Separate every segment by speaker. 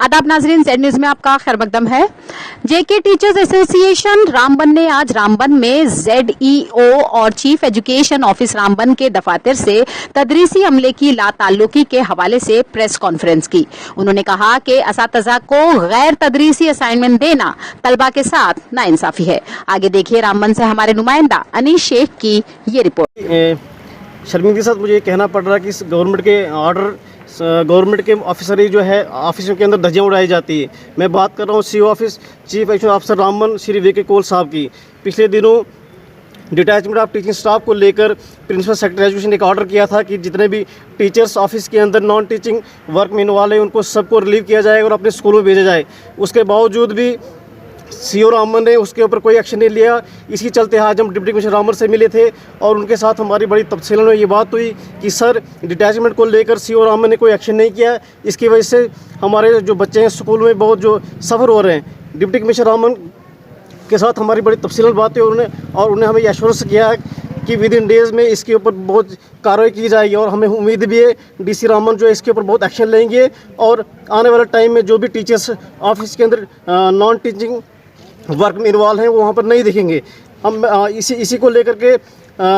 Speaker 1: आदाब नाजरीन, Z news में आपका खैर मकदम है। जेके टीचर्स एसोसिएशन रामबन ने आज रामबन में ZEO और चीफ एजुकेशन ऑफिस रामबन के दफातर से तदरीसी अमले की लाताल्लुकी के हवाले से प्रेस कॉन्फ्रेंस की। उन्होंने कहा कि असातिज़ा को गैर तदरीसी असाइनमेंट देना तलबा के साथ नाइंसाफी है। आगे देखिए रामबन से हमारे नुमाइंदा अनीस शेख की ये रिपोर्ट।
Speaker 2: शर्मिंदगी के साथ मुझे ये कहना पड़ रहा है कि गवर्नमेंट के ऑर्डर, गवर्नमेंट के ऑफिसर ही जो है ऑफिसों के अंदर धज्जियाँ उड़ाई जाती है। मैं बात कर रहा हूँ CO office chief education officer Ramban Shri VK कोल साहब की। पिछले दिनों डिटैचमेंट ऑफ टीचिंग स्टाफ को लेकर प्रिंसिपल सेक्रेटरी एजुकेशन ने एक ऑर्डर किया था कि जितने भी टीचर्स ऑफिस के अंदर नॉन टीचिंग वर्क में इन्वॉल्व है उनको सबको रिलीव किया जाए और अपने स्कूलों में भेजा जाए। उसके बावजूद भी CO रामबन ने उसके ऊपर कोई एक्शन नहीं लिया। इसी चलते आज हम डिप्टी कमिश्नर रामबन से मिले थे और उनके साथ हमारी बड़ी तफसीलों में ये बात हुई कि सर डिटैचमेंट को लेकर CO रामबन ने कोई एक्शन नहीं किया। इसकी वजह से हमारे जो बच्चे हैं स्कूल में बहुत जो सफ़र हो रहे हैं। डिप्टी कमिश्नर रामबन के साथ हमारी बड़ी तफसीलों बात हुई और उन्हें हमें एश्योरेंस किया है कि विद इन डेज़ में इसके ऊपर बहुत कार्रवाई की जाएगी और हमें उम्मीद भी है DC रामबन जो है इसके ऊपर बहुत एक्शन लेंगे और आने वाले टाइम में जो भी टीचर्स ऑफिस के अंदर नॉन टीचिंग वर्क में इन्वॉल्व हैं वो वहाँ पर नहीं दिखेंगे। हम इसी को लेकर के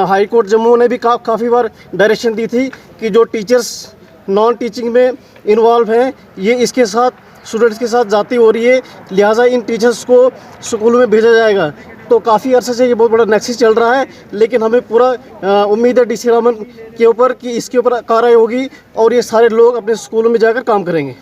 Speaker 2: हाई कोर्ट जम्मू ने भी काफ़ी बार डायरेक्शन दी थी कि जो टीचर्स नॉन टीचिंग में इन्वॉल्व हैं ये इसके साथ स्टूडेंट्स के साथ जाती हो रही है, लिहाजा इन टीचर्स को स्कूलों में भेजा जाएगा। तो काफ़ी अरसे से ये बहुत बड़ा नेक्सस चल रहा है, लेकिन हमें पूरा उम्मीद है DC रामबन के ऊपर कि इसके ऊपर कार्रवाई होगी और ये सारे लोग अपने स्कूलों में जाकर काम करेंगे।